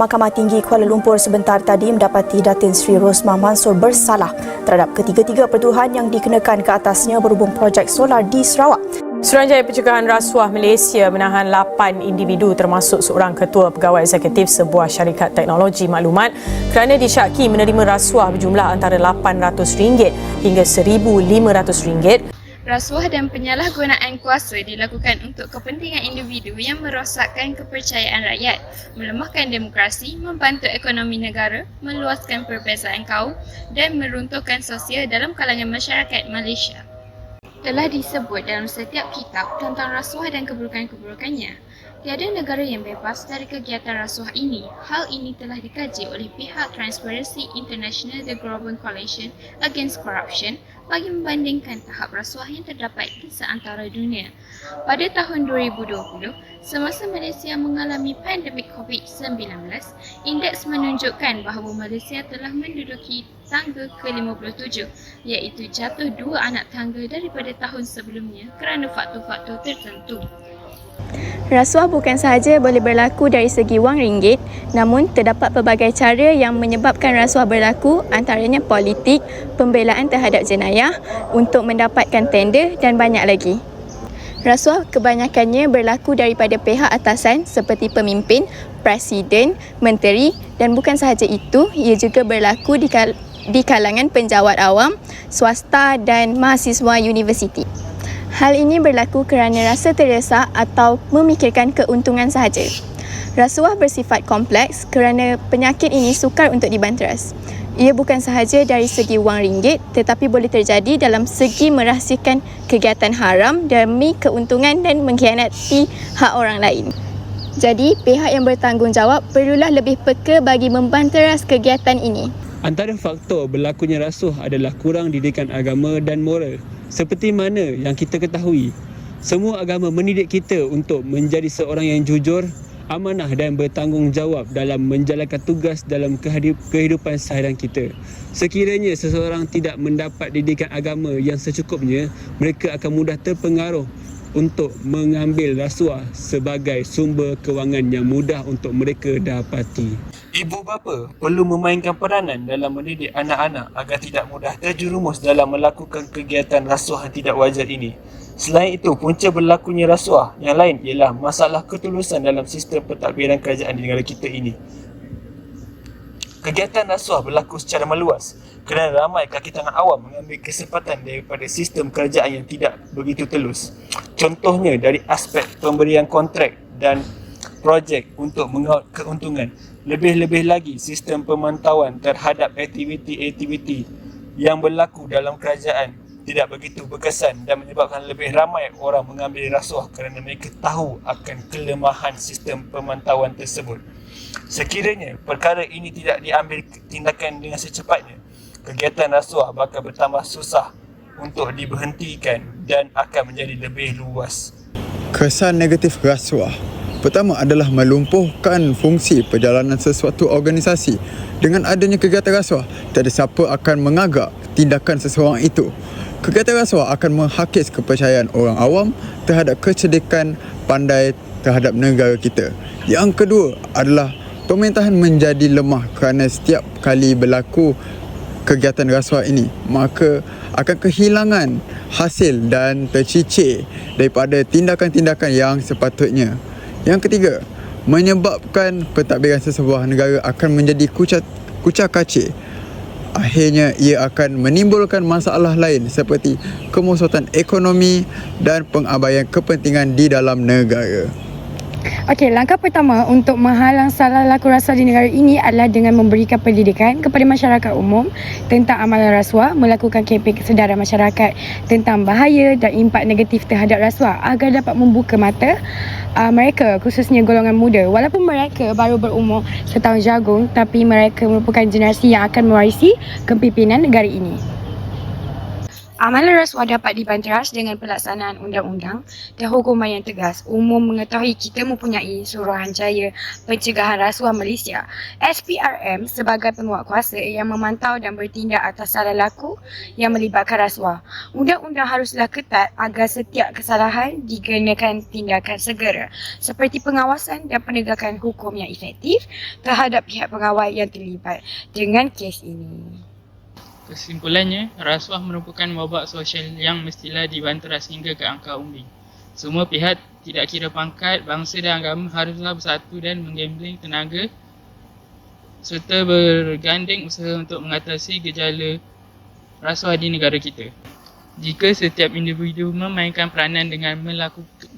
Mahkamah Tinggi Kuala Lumpur sebentar tadi mendapati Datin Sri Rosmah Mansor bersalah terhadap ketiga-tiga pertuduhan yang dikenakan ke atasnya berhubung projek solar di Sarawak. Suruhanjaya Pencegahan Rasuah Malaysia menahan 8 individu termasuk seorang ketua pegawai eksekutif sebuah syarikat teknologi maklumat kerana disyaki menerima rasuah berjumlah antara RM800 hingga RM1,500. Rasuah dan penyalahgunaan kuasa dilakukan untuk kepentingan individu yang merosakkan kepercayaan rakyat, melemahkan demokrasi, membantu ekonomi negara, meluaskan perbezaan kaum dan meruntuhkan sosial dalam kalangan masyarakat Malaysia. Telah disebut dalam setiap kitab tentang rasuah dan keburukan-keburukannya. Tiada negara yang bebas dari kegiatan rasuah ini. Hal ini telah dikaji oleh pihak Transparency International The Global Coalition Against Corruption bagi membandingkan tahap rasuah yang terdapat di seantara dunia. Pada tahun 2020, semasa Malaysia mengalami pandemik COVID-19, indeks menunjukkan bahawa Malaysia telah menduduki tangga ke-57, iaitu jatuh 2 anak tangga daripada tahun sebelumnya kerana faktor-faktor tertentu. Rasuah bukan sahaja boleh berlaku dari segi wang ringgit, namun terdapat pelbagai cara yang menyebabkan rasuah berlaku, antaranya politik, pembelaan terhadap jenayah, untuk mendapatkan tender dan banyak lagi. Rasuah kebanyakannya berlaku daripada pihak atasan seperti pemimpin, presiden, menteri dan bukan sahaja itu, ia juga berlaku di kalangan penjawat awam, swasta dan mahasiswa universiti. Hal ini berlaku kerana rasa terdesak atau memikirkan keuntungan sahaja. Rasuah bersifat kompleks kerana penyakit ini sukar untuk dibanteras. Ia bukan sahaja dari segi wang ringgit tetapi boleh terjadi dalam segi merahsiakan kegiatan haram demi keuntungan dan mengkhianati hak orang lain. Jadi, pihak yang bertanggungjawab perlulah lebih peka bagi membanteras kegiatan ini. Antara faktor berlakunya rasuah adalah kurang didikan agama dan moral. Seperti mana yang kita ketahui, semua agama mendidik kita untuk menjadi seorang yang jujur, amanah dan bertanggungjawab dalam menjalankan tugas dalam kehidupan seharian kita. Sekiranya seseorang tidak mendapat didikan agama yang secukupnya, mereka akan mudah terpengaruh untuk mengambil rasuah sebagai sumber kewangan yang mudah untuk mereka dapati. Ibu bapa perlu memainkan peranan dalam mendidik anak-anak agar tidak mudah terjerumus dalam melakukan kegiatan rasuah yang tidak wajar ini. Selain itu, punca berlakunya rasuah yang lain ialah masalah ketulusan dalam sistem pentadbiran kerajaan di negara kita ini. Kegiatan rasuah berlaku secara meluas kerana ramai kaki tangan awam mengambil kesempatan daripada sistem kerajaan yang tidak begitu telus. Contohnya dari aspek pemberian kontrak dan projek untuk mengaut keuntungan. Lebih-lebih lagi sistem pemantauan terhadap aktiviti-aktiviti yang berlaku dalam kerajaan tidak begitu berkesan dan menyebabkan lebih ramai orang mengambil rasuah kerana mereka tahu akan kelemahan sistem pemantauan tersebut. Sekiranya perkara ini tidak diambil tindakan dengan secepatnya, kegiatan rasuah bakal bertambah susah untuk diberhentikan dan akan menjadi lebih luas. Kesan negatif rasuah. Pertama adalah melumpuhkan fungsi perjalanan sesuatu organisasi. Dengan adanya kegiatan rasuah, tiada siapa akan mengagak tindakan seseorang itu. Kegiatan rasuah akan menghakis kepercayaan orang awam terhadap kecerdikan pandai terhadap negara kita. Yang kedua adalah pemerintahan menjadi lemah kerana setiap kali berlaku kegiatan rasuah ini, maka akan kehilangan hasil dan tercicir daripada tindakan-tindakan yang sepatutnya. Yang ketiga, menyebabkan pentadbiran sesebuah negara akan menjadi kucak-kacir. Akhirnya ia akan menimbulkan masalah lain seperti kemusuhan ekonomi dan pengabaian kepentingan di dalam negara. Okey, langkah pertama untuk menghalang salah laku rasuah di negara ini adalah dengan memberikan pendidikan kepada masyarakat umum tentang amalan rasuah, melakukan kempen kesedaran masyarakat tentang bahaya dan impak negatif terhadap rasuah agar dapat membuka mata mereka, khususnya golongan muda. Walaupun mereka baru berumur setahun jagung, tapi mereka merupakan generasi yang akan mewarisi kepimpinan negara ini. Amalan rasuah dapat dibanteras dengan pelaksanaan undang-undang dan hukuman yang tegas. Umum mengetahui kita mempunyai Suruhanjaya Pencegahan Rasuah Malaysia SPRM sebagai penguatkuasa yang memantau dan bertindak atas salah laku yang melibatkan rasuah. Undang-undang haruslah ketat agar setiap kesalahan dikenakan tindakan segera seperti pengawasan dan penegakan hukum yang efektif terhadap pihak pengawal yang terlibat dengan kes ini. Kesimpulannya, rasuah merupakan wabak sosial yang mestilah dibanteras hingga ke angka umbi. Semua pihak, tidak kira pangkat, bangsa dan agama haruslah bersatu dan menggambling tenaga serta berganding usaha untuk mengatasi gejala rasuah di negara kita. Jika setiap individu memainkan peranan dengan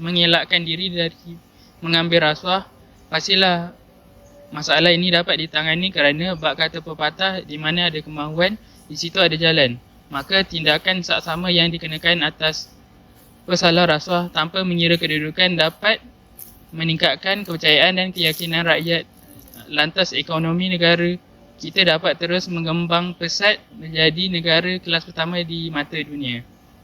mengelakkan diri dari mengambil rasuah, pastilah masalah ini dapat ditangani kerana bab kata pepatah di mana ada kemahuan, di situ ada jalan. Maka tindakan saksama yang dikenakan atas pesalah rasuah tanpa mengira kedudukan dapat meningkatkan kepercayaan dan keyakinan rakyat. Lantas ekonomi negara kita dapat terus mengembang pesat menjadi negara kelas pertama di mata dunia.